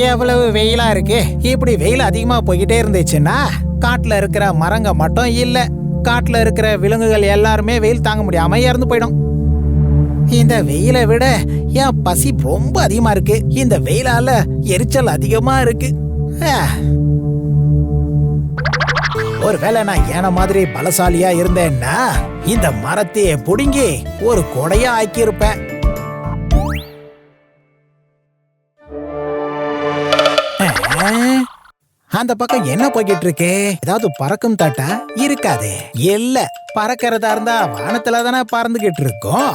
எவ்வளவு வெயிலா இருக்கு. இப்படி வெயில் அதிகமா போய்கிட்டே இருந்துச்சுன்னா காட்டுல இருக்கிற மரங்க மட்டும் இல்ல, காட்டுல இருக்கிற விலங்குகள் எல்லாருமே வெயில் தாங்க முடியாம இறந்து போயிடும். இந்த வெயிலை விட என் பசி ரொம்ப அதிகமா இருக்கு. இந்த வெயிலால எரிச்சல் அதிகமா இருக்கு. ஒருவேளை நான் ஏன மாதிரி பலசாலியா இருந்தேன்னா இந்த மரத்தையே புடுங்கி ஒரு கொடையா ஆக்கி இருப்பேன். அந்த பக்கம் என்ன போய்கிட்டு இருக்கு? ஏதாவது பறக்கும் தட்டா இருக்காது. இல்ல, பறக்கிறதா இருந்தா வானத்துல தானே பறந்துகிட்டு இருக்கோம்.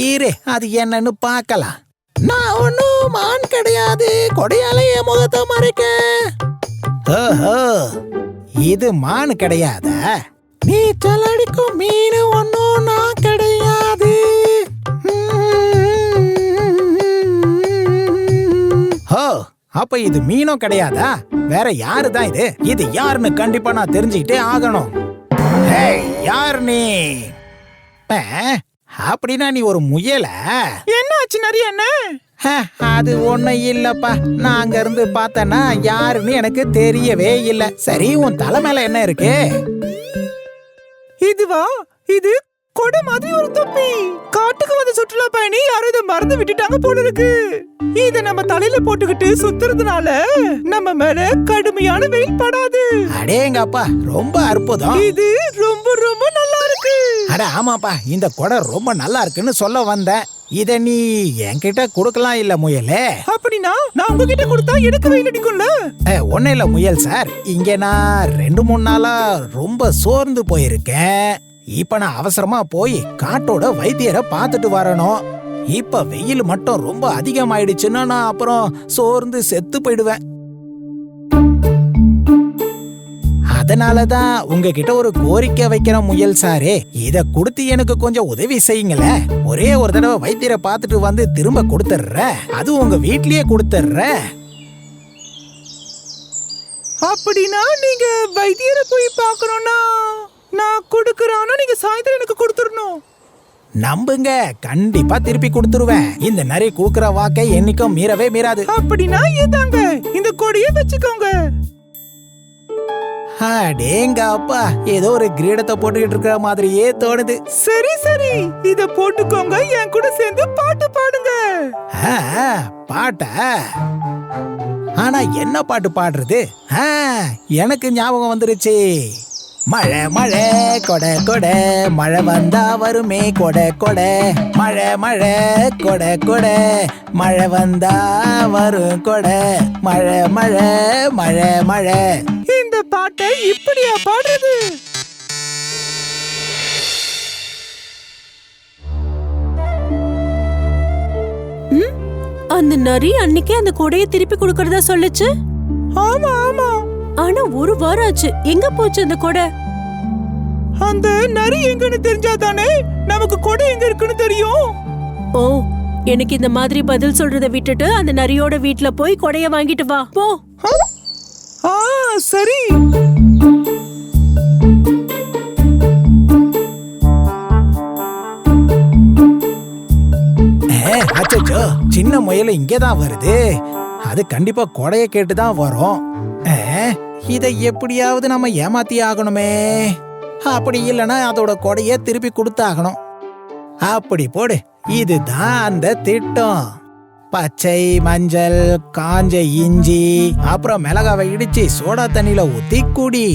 இரு, அது என்னன்னு பாக்கலாம். நான் ஒன்னும் மான் கிடையாது, கொடையால என் முகத்தை மறைக்க. ஓஹோ, இது மான் கிடையாதா? நீச்சல் அடிக்கும் மீன் ஒன்னும் நான் கிடையாது. ஹோ, அப்ப இது மீனும் கிடையாதா? வேற யாருதான் இது? இது யாருன்னு கண்டிப்பா நான் தெரிஞ்சுக்கிட்டே ஆகணும். யார் நீ? அப்படின்னா நீ ஒரு முயல? என்ன ஆச்சு நிறைய? அது ஒண்ணும் இல்லப்பா. நான் அங்க இருந்து பார்த்தேன்னா யாருன்னு எனக்கு தெரியவே இல்ல. சரி, உன் தலை மேல என்ன இருக்கு? இதுவா? இது கொடை மாதிரி ஒரு தொப்பி. காட்டுக்கு வந்த சுற்றுலா பயணி யாரும் இதை மறந்து விட்டுட்டாங்க போல இருக்கு. இத நம்ம தலையில போட்டுக்கிட்டு சுத்துறதுனால நம்ம மேல கடுமையான வெயில் படாது. அடேங்கப்பா, ரொம்ப அற்புதம். இது ரொம்ப ரொம்ப நல்லா இருக்கு. அட ஆமாப்பா, இந்த கொடை ரொம்ப நல்லா இருக்குன்னு சொல்ல வந்தேன். இத நீ என்கிட்ட கொடுக்கலாம் இல்ல முயலே? அப்படின்னா நான் உங்ககிட்ட கொடுத்தா எனக்கு வெயில் அடிக்கும்ல? ஒன்னும் இல்ல முயல் சார், இங்க நான் 2-3 நாளா ரொம்ப சோர்ந்து போயிருக்கேன். இப்ப நான் அவசரமா போய் காட்டோட வைத்தியரை பார்த்துட்டு வரணும். இப்ப வெயில் மட்டும் ரொம்ப அதிகமாயிடுச்சுன்னா நான் அப்புறம் சோர்ந்து செத்து போயிடுவேன். அதனாலதான் உங்ககிட்ட ஒரு கோரிக்கை வைக்கிற முயல் சாரே. இத கொடுத்து எனக்கு கொஞ்சம் உதவி செய்யுங்களேன். ஒரே ஒரு தடவை வைத்தியரை பார்த்துட்டு வந்து திரும்ப கொடுத்துடுறேன். அது உங்க வீட்லயே கொடுத்துடுறேன். அப்படின்னா நீங்க வைத்தியரை போய் பார்க்கணும்னா நான் கொடுக்கறானா நீங்க சாயந்தரம் எனக்கு கொடுத்துடணும். நம்புங்க, கண்டிப்பா திருப்பி கொடுத்துருவேன். இந்த நரி குடுக்கற வாக்கை என்னைக்கும் மீறவே மீறாது. அப்படின்னா இதாங்க, இந்த கொடியை வச்சுக்கோங்க. அடேங்க அப்பா, ஏதோ ஒரு கிரீடத்தை போட்டுக்கிட்டு இருக்கிற மாதிரியே தோணுது. சரி சரி, இத போட்டுக்கோங்க. என் கூட சேர்ந்து பாட்டு பாடுங்க. பாட்டா? ஆனா என்ன பாட்டு பாடுறது? எனக்கு ஞாபகம் வந்துருச்சு. மழை மழை கொடை கொடை, மழை வந்தா வருமே கொடை கொடை. மழை மழை கொடை கொடை, மழை வந்தா வரும் கொடை. மழை மழை மழை மழை. இந்த பாட்டை இப்படியா பாடுறது? அந்த நரி அன்னைக்கே அந்த கொடையை திருப்பி கொடுக்கறதா சொல்லுச்சு. ஆமா ஆமா. ஆனா ஒரு வாரம் ஆச்சு. எங்க போச்சு அந்த கொடை? அந்த நரி எங்கன்னு தெரிஞ்சாதானே நமக்கு கொடை எங்க இருக்குன்னு தெரியும். ஓ, எனக்கு இந்த மாதிரி பதில் சொல்றத விட்டுட்டு அந்த நரியோட வீட்ல போய் கொடைய வாங்கிட்டு வா போ. சரி. அச்சோ, சின்ன முயல் இங்கதான் வருது. அது கண்டிப்பா கொடைய கேட்டுதான் வரும். இதை எப்படியாவது நம்ம ஏமாத்தி ஆகணுமே. அப்படி இல்லைன்னா அதோட கொடைய திருப்பி கொடுத்தாகணும். அப்படி போடு, இதுதான் அந்த திட்டம். பச்சை மஞ்சள், காஞ்ச இஞ்சி, அப்புறம் மிளகாவை இடிச்சு சோடா தண்ணியில ஊத்தி குடி.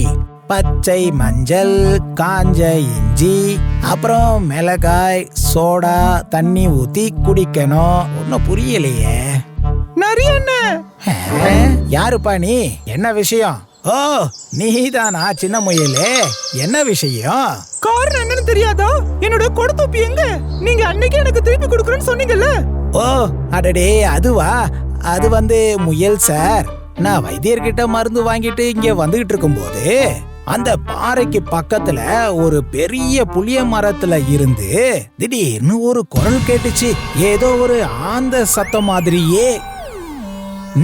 பச்சை மஞ்சள், காஞ்ச இஞ்சி, அப்புறம் மிளகாய், சோடா தண்ணி ஊத்தி குடிக்கணும். ஒன்னும் புரியலையே. நிறைய யாருப்பா நீ? என்ன விஷயம்? ஓ, நீதானா சின்ன முயலே? என்ன விஷயம்? காரணம் என்னன்னு தெரியாதா? என்னோட கொடுத்தொப்பி எங்க? நீங்க அன்னைக்கு எனக்கு திருப்பி கொடுக்கறேன்னு சொன்னீங்கல்ல. ஓ, அடடே, அதுவா? அது முயல் சார், நான் வைத்தியர்கிட்ட மருந்து வாங்கிட்டு இங்க வந்துகிட்டு இருக்கும்போது அந்த பாறைக்கு பக்கத்துல ஒரு பெரிய புளிய மரத்துல இருந்து திடீர்னு ஒரு குரல் கேட்டுச்சு. ஏதோ ஒரு ஆந்த சத்தம் மாதிரியே.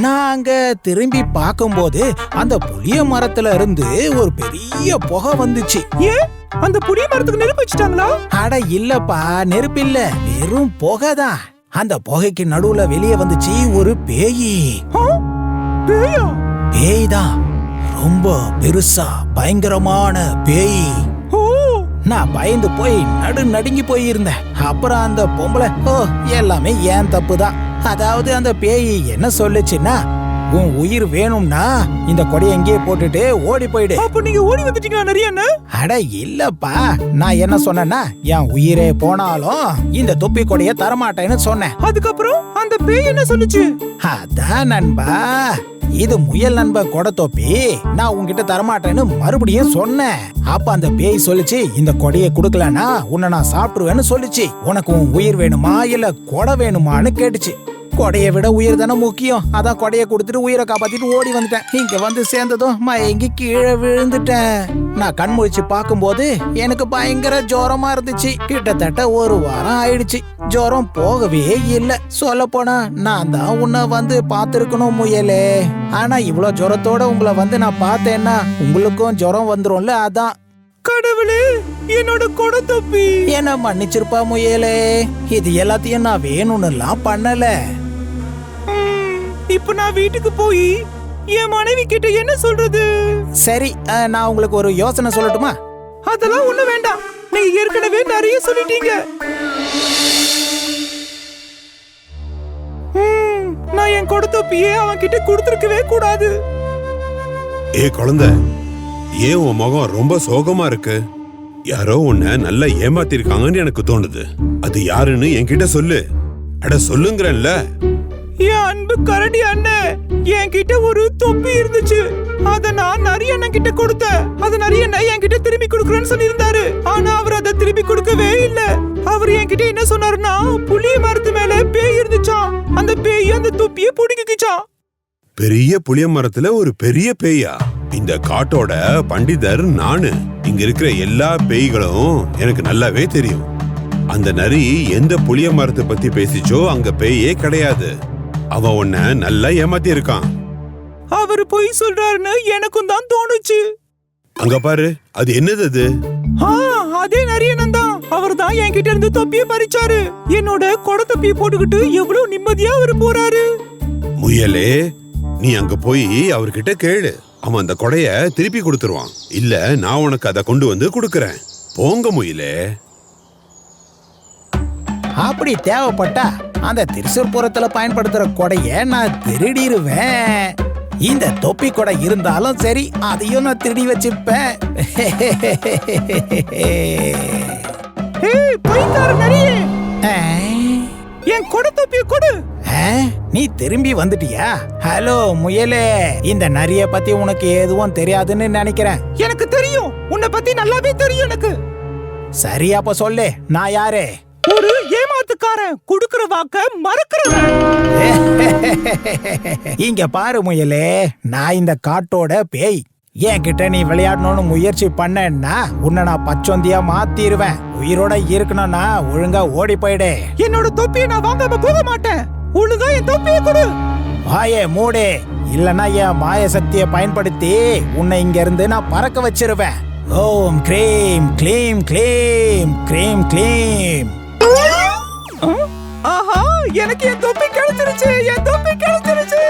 நாங்க திரும்பி பார்க்கும்போது அந்த புளிய மரத்துல இருந்து ஒரு பெரிய புகை வந்துச்சு. ஏன் அந்த புளிய மரத்துக்கு நெருப்பு வச்சுட்டாங்களா? அட இல்லப்பா, நெருப்பு இல்ல, வெறும் புகைதான். அந்த புகைக்கு நடுவுல வெளியே வந்துச்சு ஒரு பேயி. பேய் தான், ரொம்ப பெருசா பயங்கரமான பேய். நான் பயந்து போய் நடுங்கி போயிருந்தேன். அப்புறம் அந்த பொம்பளை, எல்லாமே ஏன் தப்பு தான். அதாவது அந்த பேய் என்ன சொல்லுச்சுன்னா, உன் உயிர் வேணும்னா இந்த கொடையை எங்கேயே போட்டுட்டு ஓடி போயிடு. அப்ப நீங்க ஓடி வந்துட்டீங்களா நரியண்ணா? அட இல்லப்பா, நான் என்ன சொன்னேன்னா, என் உயிரே போனாலும் இந்த தொப்பி கொடையை தரமாட்டேன்னு சொன்னேன். அதுக்கப்புறம் அந்த பேய் என்ன சொல்லுச்சு? அதான் நண்பா, இது முயல் நண்ப கொடை தொப்பி, நான் உன்கிட்ட தரமாட்டேன்னு மறுபடியும் சொன்னேன். அப்ப அந்த பேய் சொல்லுச்சு, இந்த கொடையை குடுக்கலன்னா உன்னை நான் சாப்பிட்டுருவேன்னு சொல்லுச்சு. உனக்கு உன் உயிர் வேணுமா இல்ல கொடை வேணுமான்னு கேட்டுச்சு. கொடைய விட உயிர் தானே முக்கியம். அதான் கொடைய கொடுத்துட்டு உயிரை காப்பாத்திட்டு ஓடி வந்துட்டேன். இங்க வந்து சேர்ந்ததும் மயங்கி கீழே விழுந்துட்டேன். நான் கண் முழிச்சு பார்க்கும்போது எனக்கு பயங்கர ஜுரமா இருந்துச்சு. கிட்டத்தட்ட ஒரு வாரம் ஆயிடுச்சு. ஜுரம் போகவே இல்ல. சொல்ல போனா நான் தான் உன்னை வந்து பாத்துருக்கணும் முயலே. ஆனா இவ்வளவு ஜுரத்தோட உங்களை வந்து நான் பார்த்தேன்னா உங்களுக்கும் ஜுரம் வந்துரும்ல. அதான். கடவுளே, என்னோட கொடை தொப்பி என்ன மன்னிச்சிருப்பா முயலே. இது எல்லாத்தையும் நான் வேணும்னுலாம் பண்ணல. இப்ப நான் வீட்டுக்கு போய் என் மனைவி கிட்ட என்ன சொல்றது? சரி, நான் உங்களுக்கு ஒரு யோசனை சொல்லட்டுமா? அதெல்லாம் ஒண்ணு வேண்டாம், நீங்க ஏற்கனவே நிறைய சொல்லிட்டீங்க. நான் என் கொடை தொப்பியே அவன் கிட்ட கொடுத்துருக்கவே கூடாது. குழந்தை, ஏன் உன் முகம் ரொம்ப சோகமா இருக்கு? யாரோ உன்னை நல்லா ஏமாத்திருக்காங்கன்னு எனக்கு தோணுது. அது யாருன்னு என்கிட்ட சொல்லு. அட சொல்லுங்கறேன்ல. என் அன்பு கரடி அண்ணன், என்கிட்ட ஒரு தொப்பி இருந்துச்சு. அத நான் நரி அண்ணன் கிட்ட கொடுத்தேன். அது நரி அண்ணன் என்கிட்ட திருப்பி கொடுக்கறேன்னு சொல்லியிருந்தாரு. ஆனா அவர் அதை திருப்பி கொடுக்கவே இல்ல. அவர் என்கிட்ட என்ன சொன்னாருன்னா, புளிய மரத்து மேல பேய் இருந்துச்சாம். அந்த பேய் அந்த தொப்பியை புடிக்கிச்சாம். பெரிய புளிய மரத்துல ஒரு பெரிய பேயா? இந்த காட்டோட பண்டிதர் நானு. இங்க இருக்கிற எல்லா பேய்களும் எனக்கு நல்லாவே தெரியும். அந்த நரி எந்த புளிய மரத்தை பத்தி பேசிச்சோ அங்க பேயே கிடையாது. அவன் உன்னை நல்லா ஏமாத்தி இருக்கான். அவரு பொய் சொல்றாருன்னு எனக்கும் தான் தோணுச்சு. அங்க பாரு, அது என்னது அது? அதே நரியனன் தான். அவர் தான் என்கிட்ட இருந்து தொப்பியை பறிச்சாரு. என்னோட கொடை தொப்பியை போட்டுக்கிட்டு எவ்வளவு நிம்மதியா அவரு போறாரு. முயலே, நீ அங்க போய் அவர்கிட்ட கேளு. அவன் அந்த கொடைய திருப்பி கொடுத்துருவான். இல்ல நான் உனக்கு அதை கொண்டு வந்து கொடுக்கறேன். போங்க முயலே. அப்படி தேவைப்பட்டா அந்த திருசூர்புரத்துல பயன்படுத்துற கொடைய நான் திருடிடுவேன். இந்த தொப்பி கொடை இருந்தாலும் சரி, அதையும் நான் திருடி வச்சிருப்பேன். என் கொடை தொப்பியை கொடு. நீ திரும்பி வந்துட்டியா? ஹலோ முயலே, இந்த நரிய பத்தி உனக்கு எதுவும் தெரியாதுன்னு நினைக்கிறேன். எனக்கு தெரியும், உன்னை பத்தி நல்லாவே தெரியும் எனக்கு. சரி, அப்ப சொல்லு, நான் யாரு? ஒரு ஏமாத்துக்காரன், குடுக்கிற வாக்க மறக்கிறவன். இங்க பாரு முயலே, நான் இந்த காட்டோட பேய். என்கிட்ட நீ விளையாடணும்னு முயற்சி பண்ணேன்னா உன்னை நான் பச்சொந்தியா மாத்திருவேன். உயிரோட இருக்கணும்னா ஒழுங்கா ஓடி போயிடு. என்னோட தொப்பியை நான் வாங்காம போக மாட்டேன். ஒழுங்கா என் தொப்பியை கொடு. வாயே மூடு, இல்லனா என் மாய சக்தியை பயன்படுத்தி உன்னை இங்க இருந்து நான் பறக்க வச்சிருவேன். ஓம் க்ரீம் க்ளீம் க்ளீம் க்ரீம் க்ளீம். ஆஹா, எனக்கு என் தொப்பி கிடைச்சிருச்சு. என் தொப்பி கிடைச்சிருச்சு.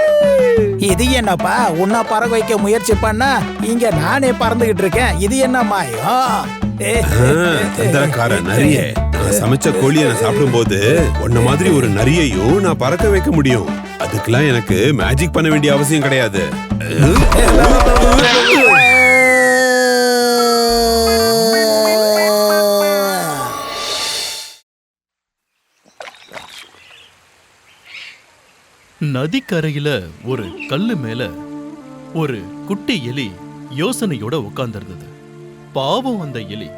இது என்னப்பா, உன்னை பறக்க வைக்க முயற்சி பண்ணா இங்க நானே பறந்துகிட்டு இருக்கேன். இது என்ன மாயம்? தந்திரக்கார நரியே, நான் சமைச்ச கோழியை நான் சாப்பிடும் போது உன்ன மாதிரி ஒரு நரியையும் நான் பறக்க வைக்க முடியும். அதுக்கெல்லாம் எனக்கு மேஜிக் பண்ண வேண்டிய அவசியம் கிடையாது. நதிக்கரையில ஒரு கல்லு மேல ஒரு குட்டி எலி யோசனையோட உட்கார்ந்திருந்தது. பாவம், அந்த எலி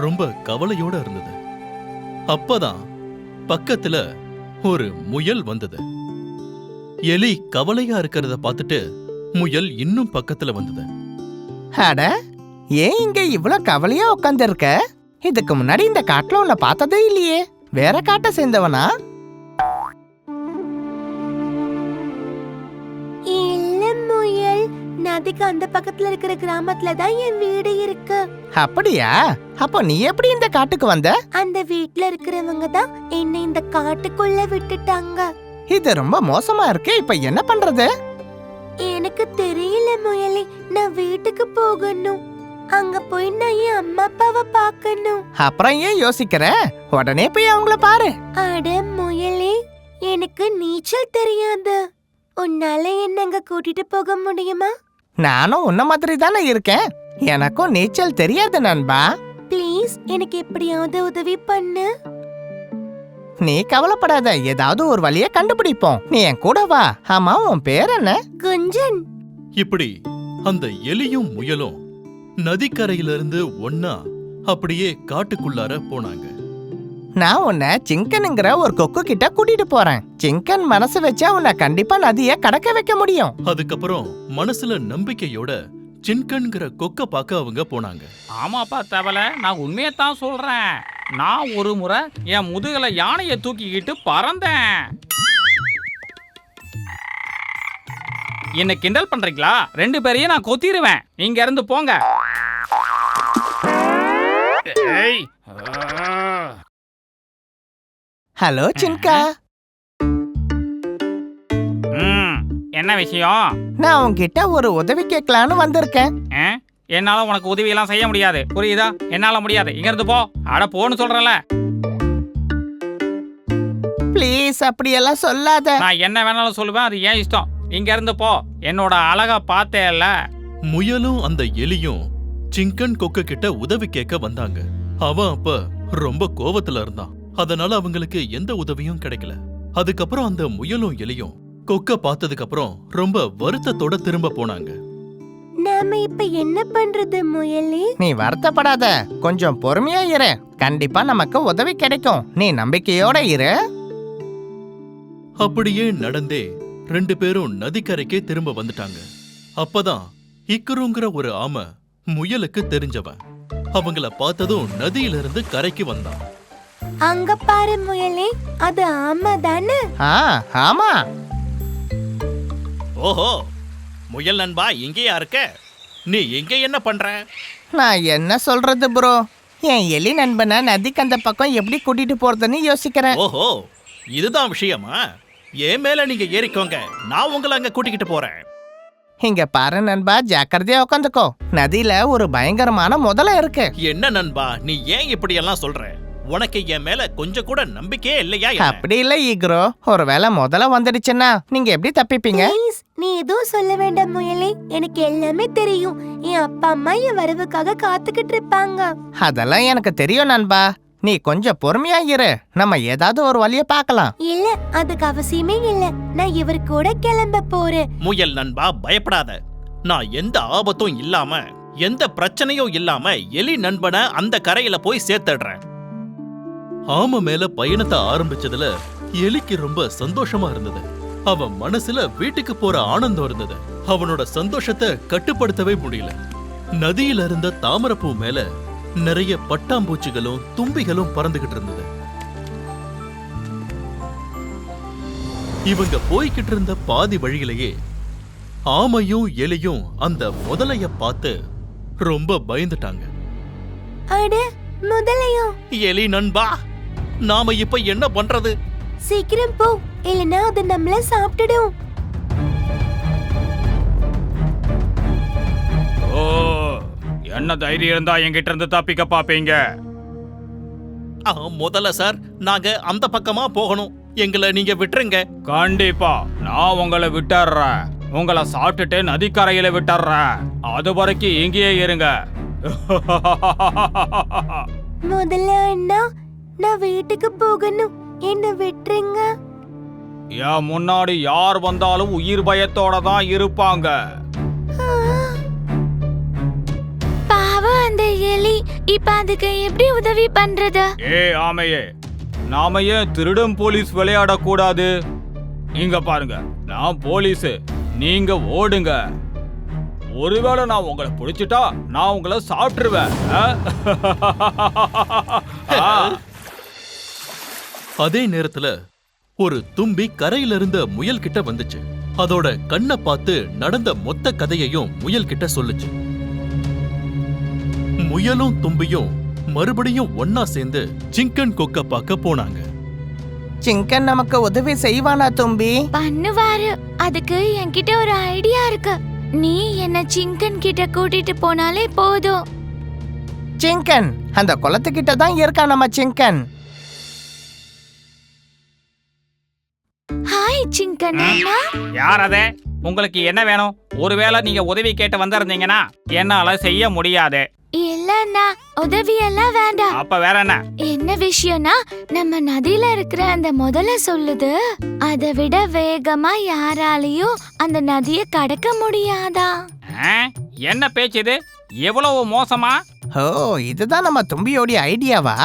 ரொம்ப கவலையோட இருந்தது. அப்பதான் பக்கத்துல ஒரு முயல் வந்தது. எலி கவலையா இருக்கிறத பார்த்துட்டு முயல் இன்னும் பக்கத்துல வந்தது. அட, ஏன் இங்க இவ்வளவு கவலையா உட்கார்ந்து இருக்க? இதுக்கு முன்னாடி இந்த காட்டுல உன்னை பார்த்ததே இல்லையே. வேற காட்டை சேர்ந்தவனா? இல்ல முயல், நான் நதிக்கு அந்த பக்கத்துல இருக்கிற கிராமத்துல தான் என் வீடு இருக்கு. அப்படியா? அப்போ நீ எப்படி இந்த காட்டுக்கு வந்த? அந்த வீட்ல இருக்கிறவங்க தான் என்னை இந்த காட்டுக்குள்ள விட்டுட்டாங்க. இது ரொம்ப மோசமா இருக்கு. இப்ப என்ன பண்றது? எனக்கு தெரியல முயலி. நான் வீட்டுக்கு போகணும். அங்க போய் நான் என் அம்மா அப்பாவை பார்க்கணும். அப்புறம் ஏன் யோசிக்கிற? உடனே போய் அவங்கள பாரு. அட முயலி, எனக்கு நீச்சல் தெரியாது. உன்னால என்ன அங்க கூட்டிட்டு போக முடியுமா? நானும் உன்ன மாதிரி தானே இருக்கேன். எனக்கும் நீச்சல் தெரியாது நண்பா. ப்ளீஸ் எனக்கு எப்படியாவது உதவி பண்ணு. நீ கவலைப்படாத, ஏதாவது ஒரு வழியை கண்டுபிடிப்போம். நீ என் கூட வா. ஆமா, உன் பேர் என்ன? குஞ்சன். இப்படி அந்த எலியும் முயலும் நதிக்கரையிலிருந்து ஒன்னா அப்படியே காட்டுக்குள்ளார போனாங்க. நான் உன்னை சிங்கனுங்கிற ஒரு கொக்கு கிட்ட கூட்டிட்டு போறேன். சிங்கன் மனசு வச்சா உன்னை கண்டிப்பா நதிய கடக்க வைக்க முடியும். அதுக்கப்புறம் மனசுல நம்பிக்கையோட சின்கன்கிற கொக்க பார்க்க அவங்க போனாங்க. ஆமாப்பா தவளை, நான் உண்மையத்தான் சொல்றேன். நான் ஒரு முறை என் முதுகுல யானையை தூக்கிக்கிட்டு பறந்தேன். என்ன கிண்டல் பண்றீங்களா? 2 பேரையும் நான் கொத்திடுவேன். இங்க இருந்து போங்க. ஏய். ஹலோ சின்கா. என்ன விஷயம்? நான் உன்கிட்ட ஒரு உதவி கேட்கலான்னு வந்திருக்கேன். என்னால உனக்கு உதவி எல்லாம் செய்ய முடியாது, புரியுதா? என்னால முடியாது. இங்க இருந்து போ. அட போன்னு சொல்றல. ப்ளீஸ் அப்படியெல்லாம் சொல்லாத. நான் என்ன வேணாலும் சொல்லுவேன், அது ஏன் இஷ்டம். இங்க இருந்து போ. என்னோட அழகா பார்த்தேல்ல. முயலும் அந்த எலியும் சிங்கன் கொக்க கிட்ட உதவி கேட்க வந்தாங்க. அவன் அப்ப ரொம்ப கோவத்துல இருந்தான். அதனால அவங்களுக்கு எந்த உதவியும் கிடைக்கல. அதுக்கப்புறம் அந்த முயலும் எலியும் கொக்க பார்த்ததுக்கு அப்புறம் ரொம்ப வருத்தத்தோட திரும்ப போனாங்க. நாம இப்ப என்ன பண்றது முயலி? நீ வருத்தப்படாத, கொஞ்சம் பொறுமையா இரு. கண்டிப்பா நமக்கு உதவி கிடைக்கும். நீ நம்பிக்கையோட இரு. அப்படியே நடந்தே 2 பேரும் நதிக்கரைக்கே திரும்ப வந்துட்டாங்க. அப்பதான் இக்கருங்கிற ஒரு ஆமை முயலுக்கு தெரிஞ்சவன். அவங்கள பார்த்ததும் நதியிலிருந்து கரைக்கு வந்தான். அங்க பாரு முயலி, அது ஆமா தானே? ஆமா. ஓஹோ, முயல் நண்பா, இங்கேயா இருக்க? நீ இங்க என்ன பண்ற? நான் என்ன சொல்றது ப்ரோ, என் எலி நண்பனை நதிக்கு அந்த பக்கம் எப்படி கூட்டிட்டு போறதுன்னு யோசிக்கிறேன். ஓஹோ, இதுதான் விஷயமா? என் மேல நீங்க ஏறிக்கோங்க, நான் உங்களை அங்க கூட்டிக்கிட்டு போறேன். இங்க பாரு நண்பா, ஜாக்கிரதையா உட்காந்துக்கோ. நதியில ஒரு பயங்கரமான முதலை இருக்கு. என்ன நண்பா, நீ ஏன் இப்படி எல்லாம் சொல்ற? உனக்கு என் மேல கொஞ்சம் கூட நம்பிக்கையே இல்லையா? அப்படி இல்ல ஈக்ரோ, ஒருவேளை முதல்ல வந்துடுச்சுன்னா நீங்க எப்படி தப்பிப்பீங்க? ப்ளீஸ் நீ எதுவும் சொல்ல வேண்டாம் முயலி. எனக்கு எல்லாமே தெரியும். என் அப்பா அம்மா என் வரவுக்காக காத்துக்கிட்டு இருப்பாங்க. அதெல்லாம் எனக்கு தெரியும் நண்பா. நீ கொஞ்சம் பொறுமையா இரு. நம்ம ஏதாவது ஒரு வழிய பார்க்கலாம். இல்ல, அதுக்கு அவசியமே இல்ல. நான் இவர் கூட கிளம்ப போறேன். முயல் நண்பா, பயப்படாத. நான் எந்த ஆபத்தும் இல்லாம, எந்த பிரச்சனையும் இல்லாம எலி நண்பனை அந்த கரையில போய் சேர்த்துடுறேன். ஆமை மேல பயணத்தை ஆரம்பிச்சதுல எலிக்கு ரொம்ப சந்தோஷமா இருந்தது. அவன் மனசுல வீட்டுக்கு போற ஆனந்தம் இருந்தது. அவனோட சந்தோஷத்தை கட்டுப்படுத்தவே முடியல. நதியில இருந்த தாமரைப்பூ மேல நிறைய பட்டாம்பூச்சிகளும் தும்பிகளும் பறந்துகிட்டு இருந்தது. இவங்க போய்கிட்டு இருந்த பாதி வழியிலேயே ஆமையும் எலியும் அந்த முதலைய பார்த்து ரொம்ப பயந்துட்டாங்க. அட, முதலையா? எலி நண்பா, நாம இப்ப என்ன பண்றது? சீக்கிரம் போ, இல்லனா அது நம்மள சாப்பிட்டுடும். ஓ, என்ன தைரியம் இருந்தா என்கிட்ட இருந்து தப்பிக்க பாப்பீங்க? முதல்ல சார், நாங்க அந்த பக்கமா போகணும். எங்களை நீங்க விட்டுருங்க. கண்டிப்பா நான் உங்களை விட்டுறேன். உங்களை சாப்பிட்டுட்டு நதிக்கரையில விட்டுறேன். அது வரைக்கும் இங்கேயே இருங்க. முதல்ல அண்ணா, நான் வீட்டுக்கு போகணும். என்ன விட்டுருங்க. என் முன்னாடி யார் வந்தாலும் உயிர் பயத்தோட தான் இருப்பாங்க. பாவம் அந்த எலி. இப்ப அதுக்கு எப்படி உதவி பண்றது? ஆமையே, நாம ஏன் திருடும் போலீஸ் விளையாடக்கூடாது? இங்க பாருங்க, நான் போலீஸ், நீங்க ஓடுங்க. ஒருவேளை நான் உங்களை பிடிச்சிட்டா நான் உங்களை சாப்பிட்டுருவேன். அதே நேரத்துல ஒரு தும்பி கரையில இருந்த முயல் கிட்ட வந்துச்சு. அதோட கண்ணை பார்த்து நடந்த மொத்த கதையையும் முயல் கிட்ட சொல்லுச்சு. முயலும் தும்பியும் மறுபடியும் ஒன்னா சேர்ந்து சிங்கன் கொக்க பார்க்க போனாங்க. சிங்கன் நமக்கு உதவி செய்வானா தும்பி? பண்ணுவாரு. அதுக்கு என்கிட்ட ஒரு ஐடியா இருக்கு. நீ என்ன சிங்கன் கிட்ட கூட்டிட்டு போனாலே போதும். சிங்கன் அந்த குளத்துக்கிட்ட தான் இருக்கான் நம்ம சிங்கன். ஹாய் சிங்கன் அண்ணா. யார் அது? உங்களுக்கு என்ன வேணும்? ஒருவேளை நீங்க உதவி கேட்டு வந்திருந்தீங்கன்னா என்னால செய்ய முடியாது. இல்லண்ணா, உதவியெல்லாம் வேண்டாம். அப்ப வேற என்ன? என்ன விஷயம்னா, நம்ம நதியில இருக்கிற அந்த முதல சொல்லுது, அதை விட வேகமா யாராலையும் அந்த நதியை கடக்க முடியாதா? என்ன பேச்சு இது? எவ்வளவு மோசமா? ஓ, இதுதான் நம்ம தும்பியோடைய ஐடியாவா?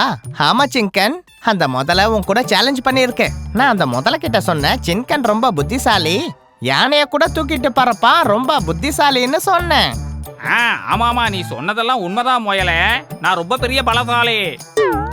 ஆமா சிங்கன், அந்த முதல்ல உன் கூட சேலஞ்ச் பண்ணிருக்கேன். நான் அந்த முதல்ல கிட்ட சொன்னேன், சிங்கன் ரொம்ப புத்திசாலி, யானைய கூட தூக்கிட்டு பறப்பா, ரொம்ப புத்திசாலின்னு சொன்னேன். ஆமாமா, நீ சொன்னதெல்லாம் உண்மைதான் முயலே. நான் ரொம்ப பெரிய பலசாலி.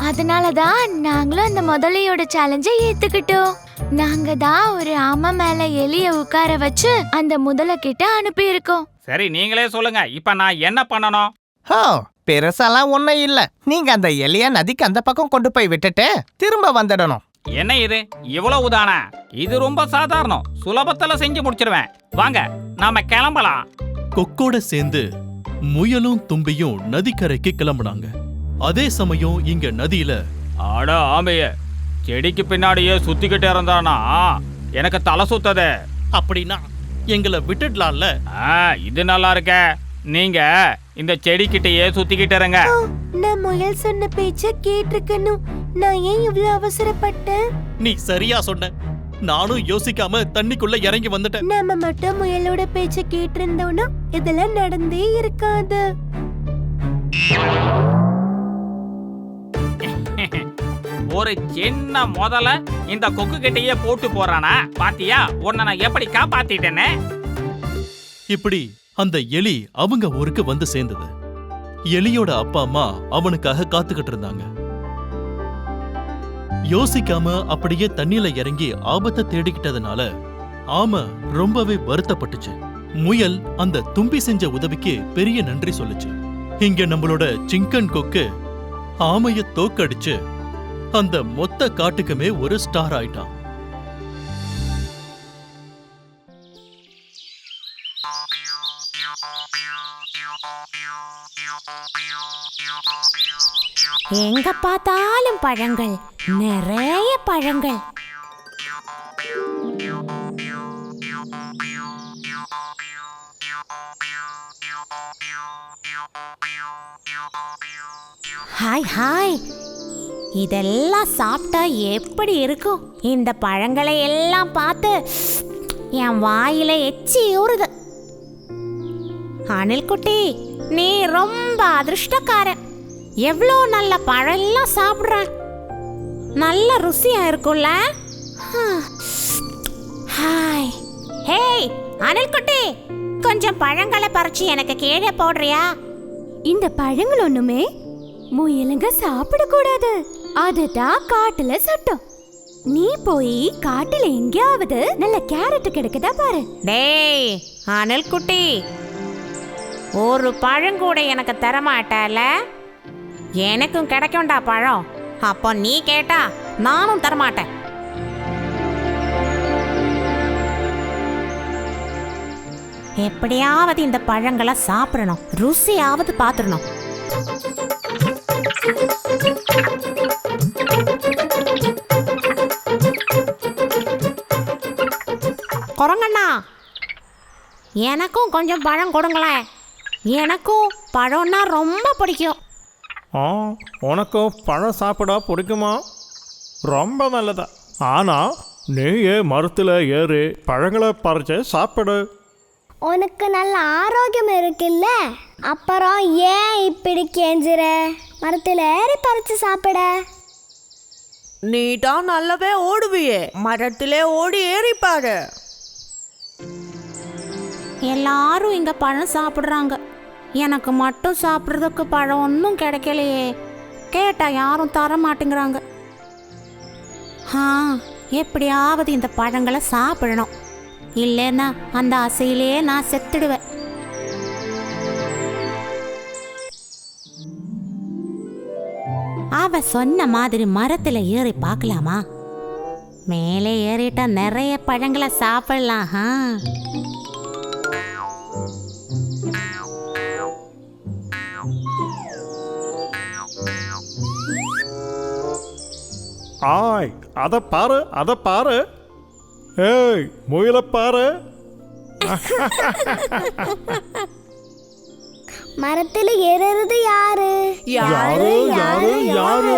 அதனாலதான் நாங்களும் அந்த முதலையோட சேலஞ்சை ஏத்துக்கிட்டோம். நாங்க தான் ஒரு ஆமை மேல எலிய உட்கார வச்சு அந்த முதல கிட்ட அனுப்பி இருக்கோம். சரி, நீங்களே சொல்லுங்க, இப்ப நான் என்ன பண்ணணும்? ஓ, பெருசாலாம் ஒண்ணும் இல்ல. நீங்க அந்த எலிய நதிக்கு அந்த பக்கம் கொண்டு போய் விட்டுட்டு திரும்ப வந்துடணும். என்ன இது இவ்வளவுதானா? இது ரொம்ப சாதாரணம், சுலபத்துல செஞ்சு முடிச்சிருவேன். வாங்க, நாம கிளம்பலாம். கொக்கோட சேர்ந்து முயலும் தும்பியும் நதிக்கரைக்கு கிளம்புனாங்க. அதே சமயம் இங்க நதியில ஆட ஆமைய செடிக்கு பின்னாடியே சுத்திக்கிட்டே இருந்தானா எனக்கு தலை சுத்தது. அப்படின்னா எங்களை விட்டுடலாம்ல? இது நல்லா இருக்க. நீங்க இந்த செடிக்கிட்டயே சுத்திக்கிட்டு இருங்க. நான் முயல் சொன்ன பேச்ச கேட்டிருக்கணும். நான் ஏன் இவ்வளவு அவசரப்பட்டேன்? நீ சரியா சொன்ன. நானும் யோசிக்காம தண்ணிக்குள்ள இறங்கி வந்துட்டேன். நாம மட்டும் முயலோட பேச்ச கேட்டிருந்தோம்னா இதெல்லாம் நடந்தே இருக்காது. ஒரு சின்ன முதல்ல இந்த கொக்கு கிட்டயே போட்டு போறானா? பாத்தியா, உன்னை நான் எப்படி காப்பாத்திட்டேன்னு. இப்படி அந்த எலி அவங்க ஊருக்கு வந்து சேர்ந்தது. எலியோட அப்பா அம்மா அவனுக்காக காத்துக்கிட்டு இருந்தாங்க. யோசிக்காம அப்படியே தண்ணியில இறங்கி ஆபத்தை தேடிக்கிட்டதுனால ஆமை ரொம்பவே வருத்தப்பட்டுச்சு. முயல் அந்த தும்பி செஞ்ச உதவிக்கு பெரிய நன்றி சொல்லுச்சு. இங்க நம்மளோட சிங்கன் கொக்கு ஆமைய தோக்கடிச்சு அந்த மொத்த காட்டுக்குமே ஒரு ஸ்டார் ஆயிட்டான். எங்க பார்த்தாலும் பழங்கள், நிறைய பழங்கள். ஹாய் ஹாய், இதெல்லாம் சாப்பிட்டா எப்படி இருக்கும்? இந்த பழங்களை எல்லாம் பார்த்து என் வாயில எச்சி ஊறுது. அணில் குட்டி, நீ ரொம்ப அதிர்ஷ்டக்காரன். எவ்வளோ நல்ல பழம்லாம் சாப்பிட்ற. நல்ல ருசியா இருக்கும்ல? ஹாய். ஹேய் அணில் குட்டி, கொஞ்சம் பழங்களை பறிச்சு எனக்கு கீழே போடுறியா? இந்த பழங்கள் ஒண்ணுமே முயலுங்க சாப்பிடக்கூடாது. அதுதான் காட்டுல சட்டம். நீ போய் காட்டுல எங்கேயாவது நல்ல கேரட் கிடைக்குதா பாரு. டேய் அணில் குட்டி, ஒரு பழம் கூட எனக்கு தரமாட்டல? எனக்கும் கிடைக்கும்டா பழம். அப்போ நீ கேட்டா நானும் தரமாட்டேன். எப்படியாவது இந்த பழங்களை சாப்பிடணும், ருசியாவது பாத்துடணும். குரங்கண்ணா, எனக்கும் கொஞ்சம் பழம் கொடுங்களேன். எனக்கும் பழம்னா ரொம்ப பிடிக்கும். உனக்கும் பழம் சாப்பிட பிடிக்குமா? ரொம்ப நல்லதா. ஆனால் நீயே மரத்தில் ஏறி பழங்களை பறிச்சு சாப்பிடு. உனக்கு நல்ல ஆரோக்கியம் இருக்குல்ல, அப்புறம் ஏன் இப்படி கெஞ்சுற? மரத்தில் ஏறி பறிச்சு சாப்பிட. நீ தான் நல்லாவே ஓடுவியே, மரத்திலே ஓடி ஏறிப்பாரு. எல்லாரும் இங்க பழம் சாப்பிடுறாங்க, எனக்கு மட்டும் சாப்பிட்றதுக்கு பழம் ஒன்றும் கிடைக்கலையே. கேட்டா யாரும் தர மாட்டேங்கிறாங்க. எப்படியாவது இந்த பழங்களை சாப்பிடணும். இல்லைன்னா அந்த ஆசையிலே நான் செத்துடுவேன். அவ சொன்ன மாதிரி மரத்துல ஏறி பார்க்கலாமா? மேலே ஏறிட்டா நிறைய பழங்களை சாப்பிடலாம். ஆய், அதை பாரு, அதை பாரு. ஏய், முயலை பாரு. மரத்துல ஏறுறது யாரு? யாரு யாரு யாரு?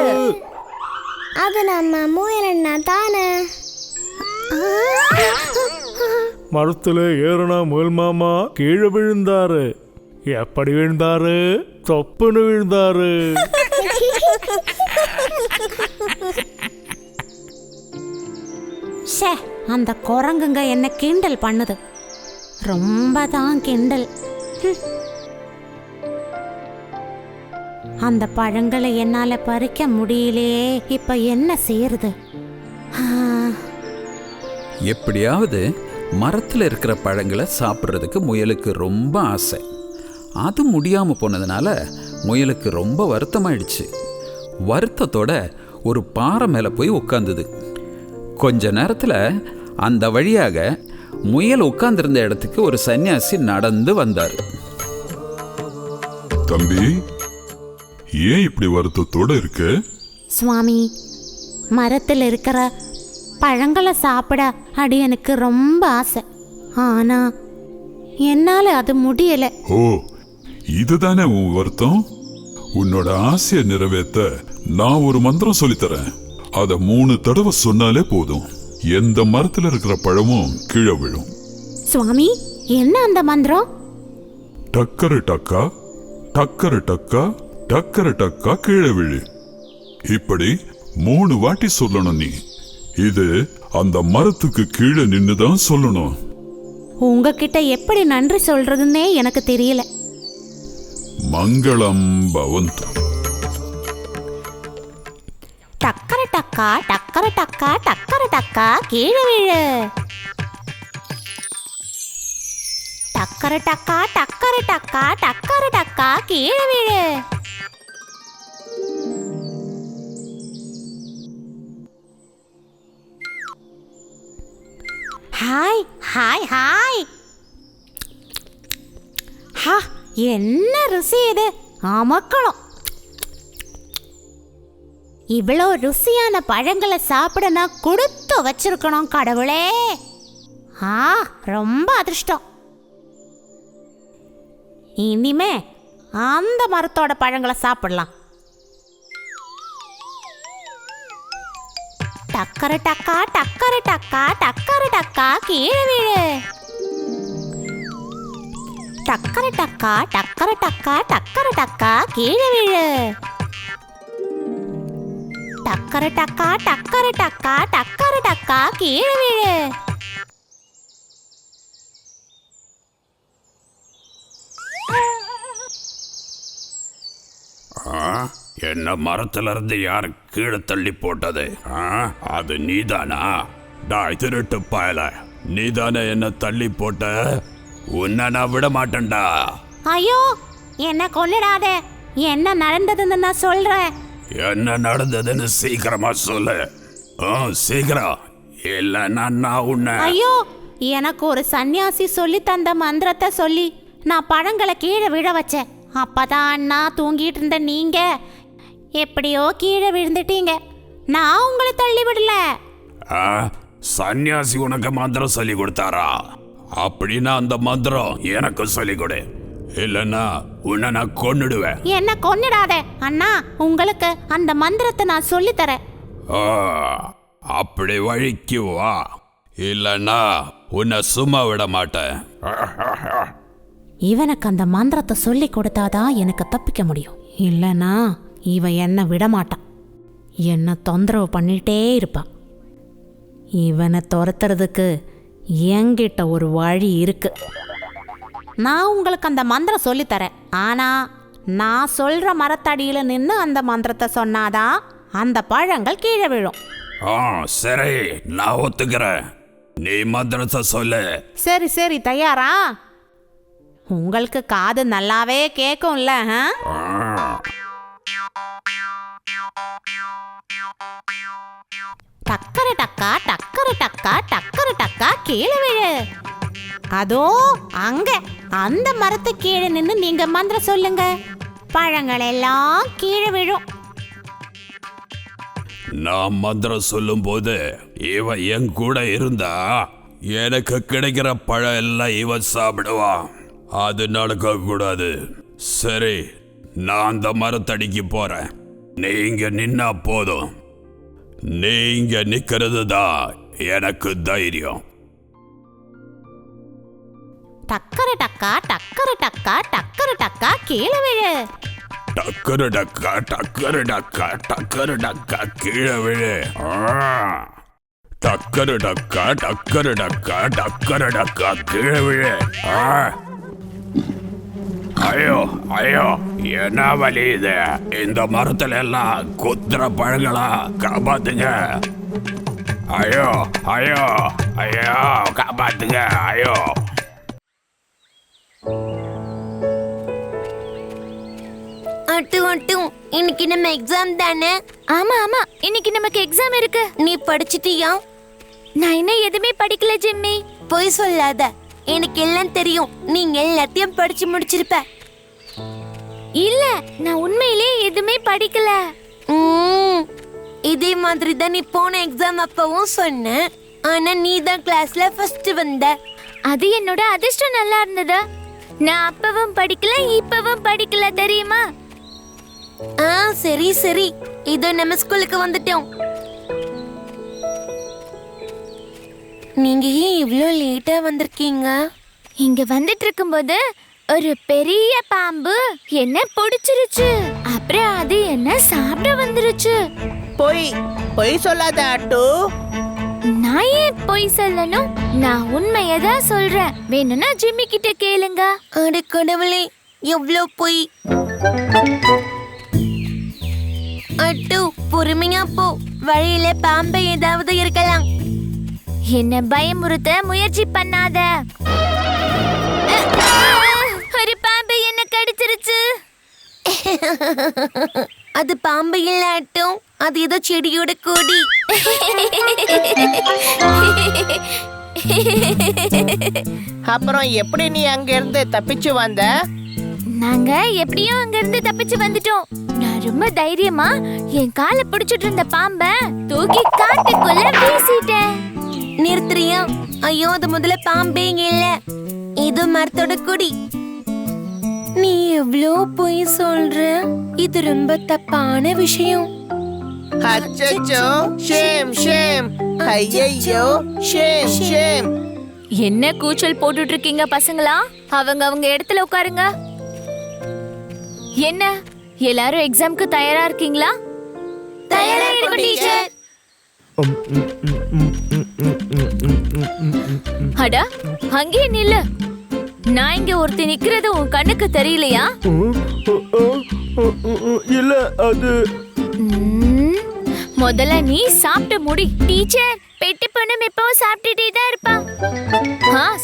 அது நம்ம முயலண்ணா தானே. மரத்துல ஏறுனா முயல் மாமா கீழே விழுந்தாரு. எப்படி விழுந்தாரு? தொப்புன்னு விழுந்தாரு. ஷே, அந்த குரங்குங்க என்ன கிண்டல் பண்ணுது. ரொம்ப தான் கிண்டல். அந்த பழங்களை என்னால பறிக்க முடியலையே. இப்ப என்ன செய்யறது? எப்படியாவது மரத்தில் இருக்கிற பழங்களை சாப்பிட்றதுக்கு முயலுக்கு ரொம்ப ஆசை. அது முடியாமல் போனதுனால முயலுக்கு ரொம்ப வருத்தமாயிடுச்சு. வருத்தத்தோட ஒரு பாறை மேலே போய் உட்காந்துது. கொஞ்ச நேரத்தில் அந்த வழியாக முயல் உட்கார்ந்திருந்த இடத்துக்கு ஒரு சன்னியாசி நடந்து வந்தார். தம்பி, ஏன் இப்படி வருத்தத்தோட இருக்கு? சுவாமி, மரத்தில் இருக்கிற பழங்களை சாப்பிட அடி எனக்கு ரொம்ப ஆசை. ஆனா என்னால அது முடியல. ஓ, இதுதானே உன் வருத்தம்? உன்னோட ஆசையை நிறைவேற்ற நான் ஒரு மந்திரம் சொல்லித்தரேன். அத 3 தடவை சொன்னாலே போதும். எந்த மரத்துல இருக்கிற பழமும் கீழே விழும். சுவாமி, என்ன அந்த மந்திரம்? டக்கரு டக்கா, டக்கரு டக்கா, டக்கரு டக்கா கீழே விழு. இப்படி 3 வாட்டி சொல்லணும். நீ இது அந்த மரத்துக்கு கீழே நின்னுதான் சொல்லணும். உங்ககிட்ட எப்படி நன்றி சொல்றதுன்னே எனக்கு தெரியல. மங்களம் பவந்து. டக்கர டக்கா, டக்கர டக்கா, டக்கர டக்கா கீழே விழு. டக்கர டக்கா, டக்கர டக்கா, டக்கர டக்கா கீழே விழு. Hi hi hi. ஹா, என்ன ருசி இது! அமக்களம். இவ்வளோ ருசியான பழங்களை சாப்பிட நான் கொடுத்து வச்சிருக்கணும் கடவுளே. ரொம்ப அதிர்ஷ்டம். இனிமே அந்த மரத்தோட பழங்களை சாப்பிடலாம். டக்கர டக்கா, டக்கர டக்கா, டக்கர டக்கா கீழே விழு. டக்கர டக்கா, டக்கர டக்கா, டக்கர டக்கா கீழே விழு. டக்கர டக்கா, டக்கர டக்கா, டக்கர டக்கா கீழே விழு. என்ன மரத்துல இருந்து யாரு கீழே தள்ளி போட்டது? அது நீதானா? டாய் திருட்டு பயல, நீதானே என்ன தள்ளி போட்ட? உன்னை நான் விட மாட்டேன்டா. ஐயோ, என்ன கொல்லிடாத. என்ன நடந்ததுன்னு நான் சொல்றேன். என்ன நடந்ததுன்னு சீக்கிரமா சொல்லு. சீக்கிரம், இல்லைன்னா நான் உன்னை. ஐயோ, எனக்கு ஒரு சன்னியாசி சொல்லி தந்த மந்திரத்தை சொல்லி நான் பழங்களை கீழே விழ வச்சேன். அப்பதான் நான் தூங்கிட்டு இருந்த நீங்க எப்படியோ கீழே விழுந்துட்டீங்க. நான் உங்களை தள்ளி விடல. சன்னியாசி உனக்கு மந்திரம் சொல்லி கொடுத்தாரா? அப்படின்னா அந்த மந்திரம் எனக்கு சொல்லி கொடு, இல்லைன்னா உன்னை நான் கொன்னுடுவேன். என்ன கொன்னுடாத அண்ணா, உங்களுக்கு அந்த மந்திரத்தை நான் சொல்லி தரேன். அப்படி வழிக்கு வா, இல்லைன்னா உன்னை சும்மா விட மாட்டேன். இவனுக்கு அந்த மந்திரத்தை சொல்லி கொடுத்தாதான் எனக்கு தப்பிக்க முடியும். இல்லைன்னா இவன் என்ன விடமாட்டான். என்ன தொந்தரவு பண்ணிட்டே இருப்பான். இவனை துரத்துறதுக்கு என்கிட்ட ஒரு வழி இருக்கு. நான் உங்களுக்கு அந்த மந்திரம் சொல்லித்தரேன். ஆனா நான் சொல்ற மரத்தடியில நின்று அந்த மந்திரத்தை சொன்னாதான் அந்த பழங்கள் கீழே விழும். சரி, நான் ஒத்துக்கிறேன். நீ மந்திரத்தை சொல்லு. சரி சரி தயாரா? உங்களுக்கு காது நல்லாவே கேட்கும்ல? டக்கர டக்கா டக்கர டக்கா டக்கர டக்கா கீழே விழு. அதோ அங்க அந்த மரத்து கீழே நின்னு நீங்க மந்திரம் சொல்லுங்க. பழங்கள் எல்லாம் கீழே விழும். நான் மந்திரம் சொல்லும் போது இவன் என் கூட இருந்தா எனக்கு கிடைக்கிற பழம் எல்லாம் இவன் சாப்பிடுவான். அது நடக்க கூடாது. சரி, நான் அந்த மரத்தடிக்கு போறேன். நீங்க நின்னா போதும். நீங்க நிக்கிறது தான் எனக்கு தைரியம். டக்கர டக்கா டக்கர டக்கா டக்கர டக்கா கீழே விழு. டக்கரு டக்கா டக்கரு டக்கா டக்கரு டக்கா கீழே விழு. டக்கரு டக்கா டக்கரு டக்கா டக்கரு டக்கா கீழே விழு. ஐயோ ஐயோ, என்ன வலி இது? இந்த மரத்துல எல்லாம் குத்துற பழங்களா, காப்பாத்துங்க. ஐயோ ஐயோ ஐயோ, காப்பாத்துங்க. ஐயோ, இன்னைக்கு நம்ம எக்ஸாம் தானே? ஆமா ஆமா, இன்னைக்கு நமக்கு எக்ஸாம் இருக்கு. நீ படிச்சிட்டியா? நான் இன்னும் எதுவுமே படிக்கல ஜிம்மி. போய் சொல்லாத, எனக்கு எல்லாம் தெரியும். நீங்க எல்லாத்தையும் படிச்சு முடிச்சிருப்ப. இல்ல, நான் உண்மையிலேயே எதுவுமே படிக்கல. இதே மாதிரி தான் நீ போன எக்ஸாம் அப்பவும் சொன்ன. ஆனா நீ தான் கிளாஸ்ல ஃபர்ஸ்ட் வந்த. அது என்னோட அதிர்ஷ்டம் நல்லா இருந்தது. நான் அப்பவும் படிக்கல, இப்பவும் படிக்கல, தெரியுமா? சரி சரி, இதோ நம்ம ஸ்கூலுக்கு வந்துட்டோம். நீங்க ஏன் இவ்ளோ லேட்டா வந்திருக்கீங்க? இங்க வந்துட்டு இருக்கும்போது ஒரு பெரிய பாம்பு என்ன பிடிச்சிருச்சு. அப்புறம் அது என்ன சாப்பிட வந்துருச்சு. பொய் சொல்லாத அட்டு. நான் ஏன் பொய் சொல்லணும்? நான் உண்மையதான் சொல்றேன். வேணும்னா ஜிம்மி கிட்ட கேளுங்க. அட கடவுளே, எவ்ளோ பொய். அட்டு, பொறுமையா போ. வழியில பாம்பு ஏதாவது இருக்கலாம். என்ன பயமுறுத்த முயற்சி பண்ணாத. ஒரு பாம்பு என்ன கடிச்சிருச்சு. அது பாம்பு இல்ல அட்டு, அது ஏதோ செடியோட கொடி. அப்புறம் எப்படி நீ அங்க இருந்து தப்பிச்சு வந்த? நாங்க எப்படியோ அங்க இருந்து தப்பிச்சு வந்துட்டோம். நான் ரொம்ப தைரியமா என் காலை பிடிச்சிட்டு இருந்த பாம்ப தூக்கி காட்டுக்குள்ள வீசிட்டேன். நிறுத்துறியா? ஐயோ, அது முதல்ல பாம்பே இல்ல, இது மரத்தோட கொடி. நீ எவ்வளோ பொய் சொல்ற. இது ரொம்ப தப்பான விஷயம். அச்சச்சோ, ஷேம் ஷேம். ஐயையோ, ஷேம் ஷேம். என்ன கூச்சல் போட்டுட்டு இருக்கீங்க பசங்களா? அவங்க இடத்துல உட்காருங்க. என்ன எல்லாரும் எக்ஸாம்க்கு தயாரா இருக்கீங்களா? தயாரா இருக்கோம் டீச்சர். அடா, அங்கே நில்லு. நான் இங்க ஒருத்தி நிக்கிறது உன் கண்ணுக்கு தெரியலையா? இல்ல, அது முதல்ல நீ சாப்பிட்டு முடி. டீச்சர், பெட்டி பொண்ணும் எப்பவும் சாப்பிட்டுட்டே தான் இருப்பா.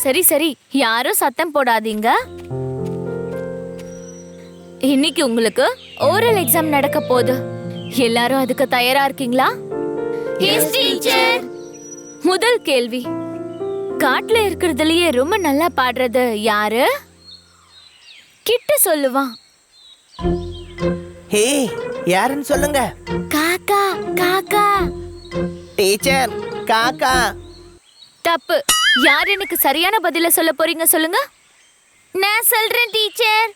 சரி சரி, யாரும் சத்தம் போடாதீங்க. இன்னைக்கு உங்களுக்கு ஓரல் எக்ஸாம் நடக்க போகுது. எல்லாரும் அதுக்கு தயாரா இருக்கீங்களா? Yes teacher. முதல் கேள்வி, காட்டுல இருக்கிறதுலயே ரொம்ப நல்லா பாடுறது யாரு? கிட்ட சொல்லுவான். ஹே, யாருன்னு சொல்லுங்க. காக்கா காக்கா. டீச்சர், காக்கா. தப்பு. யார் எனக்கு சரியான பதில சொல்ல போறீங்க சொல்லுங்க. நான் சொல்றேன் டீச்சர்.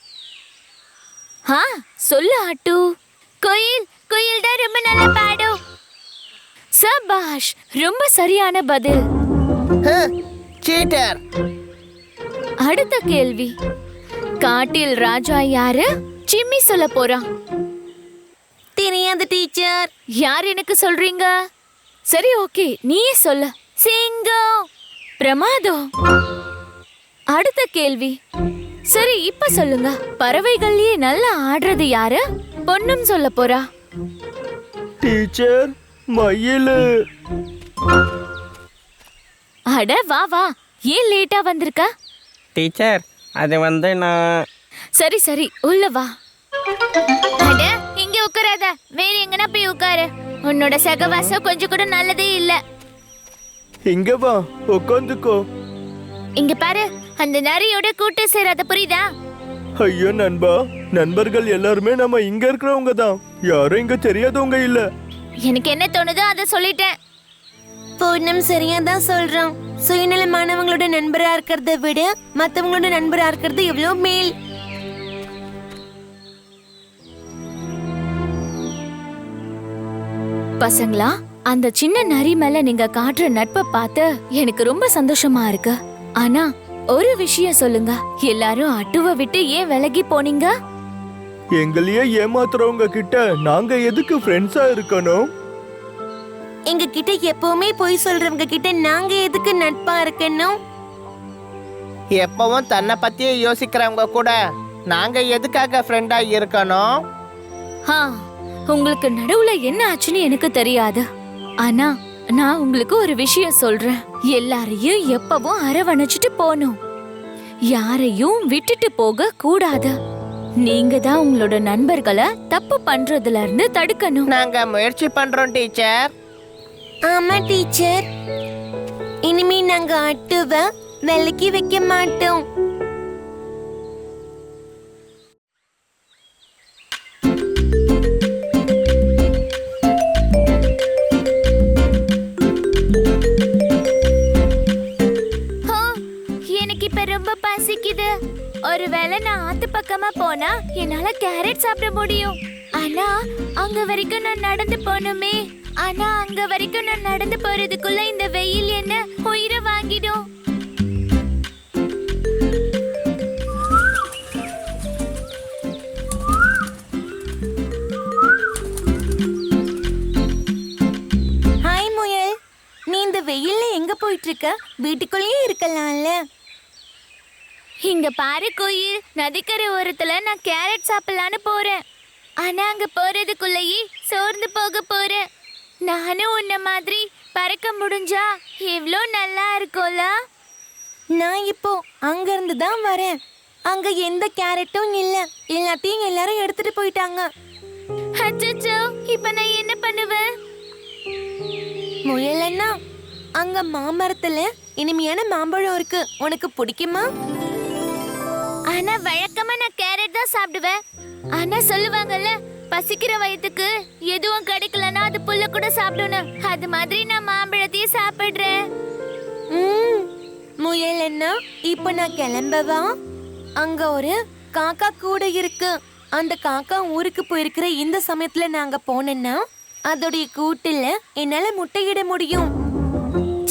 சொல்லு அட்டு. குயில், குயில் தான் ரொம்ப நல்லா பாடும். சபாஷ், ரொம்ப சரியான பதில். சீட்டர். அடுத்த கேள்வி, காட்டில் ராஜா யாரு? ஜிம்மி சொல்ல போறான். தெரியாது டீச்சர். யார் எனக்கு சொல்றீங்க? சரி, ஓகே, நீயே சொல்ல. சிங்கம். பிரமாதம். அடுத்த கேள்வி, சரி இப்ப சொல்லுங்க. பறவைகள்லயே நல்லா ஆடுறது யாரு? பொண்ணும் சொல்ல போறா. டீச்சர், மயிலு. அட வா வா, ஏன் லேட்டா வந்திருக்க? டீச்சர், அது நான் சரி சரி, உள்ள வா. அட இங்க உட்காராத, வேற எங்கனா போய் உட்காரு. உன்னோட சகவாசம் கொஞ்சம் கூட நல்லதே இல்ல. இங்க வா, உட்காந்துக்கோ. இங்க பாரு, அந்த நரியோட கூட்டு சேராத, புரியுதா? ஐயோ நண்பா, நண்பர்கள் எல்லாருமே நம்ம இங்க இருக்கிறவங்க தான், யாரும் இங்க தெரியாதவங்க இல்ல. எனக்கு என்ன தோணுதோ அதை சொல்லிட்டேன். பூர்ணம் சரியா தான் சொல்றான். சுயநலமானவங்களோட நண்பரா இருக்கிறத விட மத்தவங்களோட நண்பரா இருக்கிறது எவ்வளவு மேல். பசங்களா, அந்த சின்ன நரி மேல நீங்க காட்டுற நட்பை பார்த்து எனக்கு ரொம்ப சந்தோஷமா இருக்கு. ஆனா ஒரு விஷயம் சொல்லுங்க, எல்லாரும் அட்டுவை விட்டு ஏன் விலகி போனீங்க? எங்களையே ஏமாத்துறவங்க கிட்ட நாங்க எதுக்கு ஃப்ரெண்ட்ஸா இருக்கணும்? எங்க கிட்ட எப்பவுமே பொய் சொல்றவங்க கிட்ட நாங்க எதுக்கு நட்பா இருக்கணும்? எப்பவும் தன்னை பத்தியே யோசிக்கிறவங்க கூட நாங்க எதுக்காக ஃப்ரெண்டா இருக்கணும்? உங்களுக்கு நடுவுல என்ன ஆச்சுன்னு எனக்கு தெரியாது. ஆனா நான் உங்களுக்கு ஒரு விஷயம் சொல்றேன். எல்லாரையும் எப்பவும் அரவணைச்சிட்டு போகணும், யாரையும் விட்டுட்டு போக கூடாது. நீங்க தான் உங்களோட நண்பர்களை தப்பு பண்றதுல இருந்து தடுக்கணும். நாங்க முயற்சி பண்றோம் டீச்சர். ஆமா டீச்சர், இனிமே நாங்க அட்டுவை விலக்கி வைக்க மாட்டோம். எனக்கு இப்ப ரொம்ப பசிக்குது. ஒருவேளை நான் ஆத்து பக்கமா போனா என்னால கேரட் சாப்பிட முடியும். ஆனா அங்க வரைக்கும் நான் நடந்து போகணுமே. ஆனா அங்க வரைக்கும் நான் நடந்து போறதுக்குள்ள இந்த வெயில் என்ன உயிரை வாங்கிடும். ஹாய் முயல், நீ இந்த வெயில்ல எங்க போயிட்டு இருக்க? வீட்டுக்குள்ளேயே இருக்கலாம்ல. இங்க பாரு குயில், நதிக்கரை ஓரத்துல நான் கேரட் சாப்பிடலான்னு போறேன். ஆனா அங்க போறதுக்குள்ளேயே சோர்ந்து போக போறேன். நானும் உன்ன மாதிரி பறக்க முடிஞ்சா எவ்வளோ நல்லா இருக்கும்ல. நான் இப்போ அங்க இருந்து தான் வரேன். அங்க எந்த கேரட்டும் இல்ல, எல்லாத்தையும் எல்லாரும் எடுத்துட்டு போயிட்டாங்க. அச்சச்சோ, இப்ப நான் என்ன பண்ணுவேன்? முயல் அண்ணா, அங்க மாமரத்துல இனிமையான மாம்பழம் இருக்கு, உனக்கு பிடிக்குமா? ஆனா வழக்கமா நான் கேரட் தான் சாப்பிடுவேன். ஆனா சொல்லுவாங்கல்ல, பசிக்கிற வயிற்றுக்கு எதுவும் கிடைக்கலன்னா அது புல்ல கூட சாப்பிடணும். அது மாதிரி நான் மாம்பழத்தையும் சாப்பிடுறேன். முயல் அண்ணா, இப்ப நான் கிளம்பவா? அங்க ஒரு காக்கா கூட இருக்கு. அந்த காக்கா ஊருக்கு போயிருக்கிற இந்த சமயத்துல நாங்க போனோம்னா அதோடைய கூட்டுல என்னால முட்டையிட முடியும்.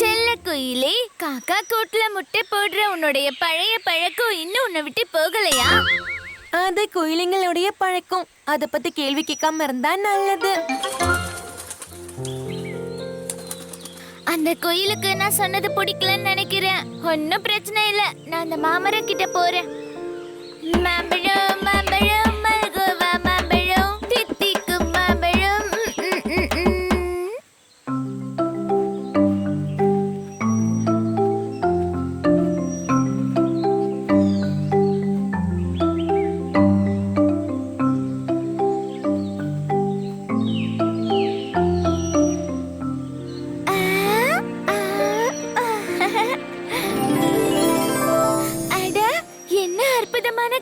செல்ல குயிலே, காக்கா கூட்டுல முட்டை போடுற உன்னுடைய பழைய பழக்கம் இன்னும் உன்னை விட்டு போகலையா? அது குயிலிங்களுடைய பழக்கம், அத பத்தி கேள்வி கேட்காம இருந்தா நல்லது. அந்த குயிலுக்கு நான் சொன்னது பிடிக்கலன்னு நினைக்கிறேன். ஒன்னும் பிரச்சனை இல்ல, நான் அந்த மாமரம் கிட்ட போறேன். மாம்பழம் மாம்பழம் மல்கோவா மாம்பழம் தித்திக்கும் மாம்பழம்.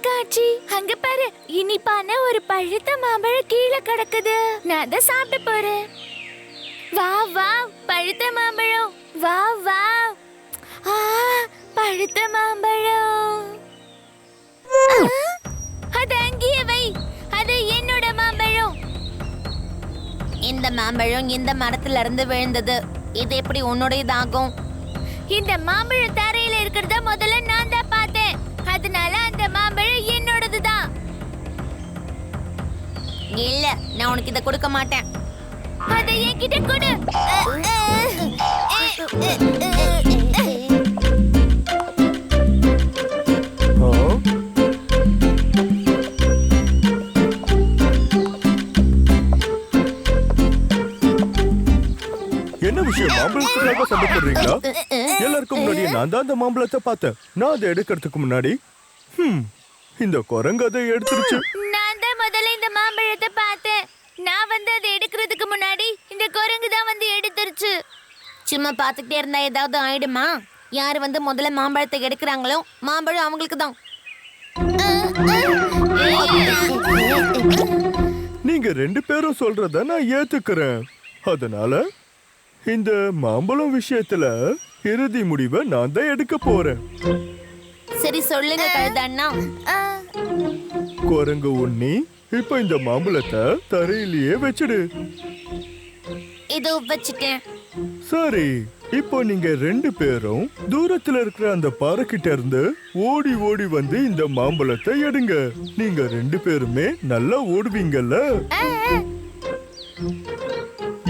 காட்சி, அங்க பாரு, இனிப்பான ஒரு பழுத்த மாம்பழம் கீழே கிடக்குது. நான் அதை சாப்பிட்டு போறேன். வா வா, பழுத்த மாம்பழம். வா வா, பழுத்த மாம்பழம். அது அங்கேயே வை, அது என்னோட மாம்பழம். இந்த மாம்பழம் இந்த மரத்துல இருந்து விழுந்தது, இது எப்படி உன்னுடையதாகும்? இந்த மாம்பழம் தரையில இருக்கிறத முதல்ல நான் தான் பார்த்தேன், அதனால அந்த மாம்பழம் என்னோடதுதான். இல்ல, நான் உனக்கு இதை கொடுக்க மாட்டேன். அதை என்கிட்ட கொடு. என்ன விஷயம், மாம்பழத்துக்காக சண்டை போடுறீங்களா? எல்லாருக்கும் முன்னாடி நான் தான் அந்த மாம்பழத்தை பார்த்தேன். நான் அதை எடுக்கிறதுக்கு முன்னாடி இந்த குரங்கு அதை எடுத்துருச்சு. நான் தான் முதல்ல இந்த மாம்பழத்தை பார்த்தேன். நான் வந்து அதை எடுக்கிறதுக்கு முன்னாடி இந்த குரங்கு தான் வந்து எடுத்துருச்சு. சும்மா பார்த்துக்கிட்டே இருந்தா ஏதாவது ஆயிடுமா? யார் வந்து முதல்ல மாம்பழத்தை எடுக்கிறாங்களோ மாம்பழம் அவங்களுக்கு தான். நீங்க 2 பேரும் சொல்றத நான் ஏத்துக்கிறேன். அதனால இந்த மாம்பழம் விஷயத்துல இறுதி முடிவை நான் தான் எடுக்க போறேன். சரி சொல்லுங்க கழுதண்ணா. குரங்கு உண்ணி இப்ப இந்த மாம்பழத்தை தரையிலேயே வச்சிடு. இதோ வச்சிட்டேன். சரி, இப்போ நீங்க 2 பேரும் தூரத்துல இருக்கிற அந்த பாறை கிட்ட இருந்து ஓடி ஓடி வந்து இந்த மாம்பழத்தை எடுங்க. நீங்க 2 பேருமே நல்லா ஓடுவீங்கல்ல.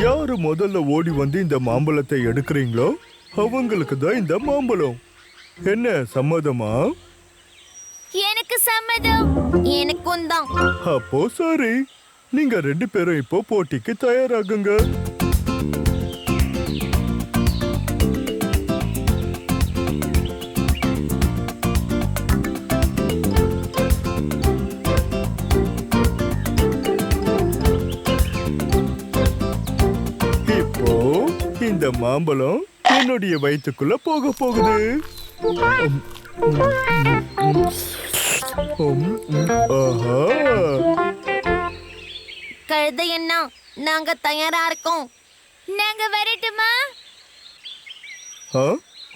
யாரு முதல்ல ஓடி வந்து இந்த மாம்பழத்தை எடுக்கிறீங்களோ அவங்களுக்கு தான் இந்த மாம்பழம். என்ன, சம்மதமா? எனக்கு சம்மதம். எனக்கும் தான். அப்போ சரி, நீங்க 2 பேரும் இப்போ போட்டிக்கு தயாராகுங்க. இப்போ இந்த மாம்பழம் என்னுடைய வயிற்றுக்குள்ள போக போகுது. ஆஹா, கழுதையண்ணா நாங்க தயாரா இருக்கோம். நாங்க வரட்டுமா?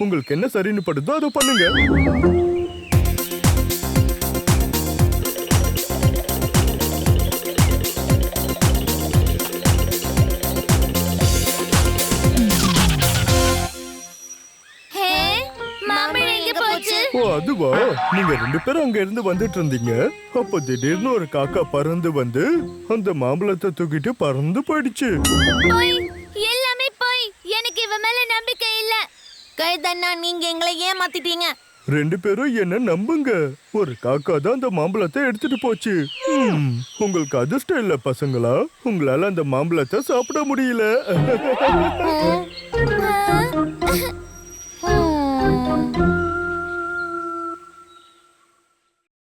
உங்களுக்கு என்ன சரின்னு படுதோ அதை பண்ணுங்க. ஓ, அதுவா? நீங்க 2 பேரும் அங்க இருந்து வந்துட்டு இருந்தீங்க. அப்ப திடீர்னு ஒரு காக்கா பறந்து வந்து அந்த மாம்பழத்தை தூக்கிட்டு பறந்து போயிடுச்சு. எல்லாமே போய். எனக்கு இவ மேல நம்பிக்கை இல்ல. கழுதண்ணா நீங்க எங்களை ஏமாத்திட்டீங்க. 2 பேரும் என்ன நம்புங்க. ஒரு காக்கா தான் அந்த மாம்பழத்தை எடுத்துட்டு போச்சு. உங்களுக்கு அதிர்ஷ்டம் இல்ல பசங்களா, உங்களால அந்த மாம்பழத்தை சாப்பிட முடியல.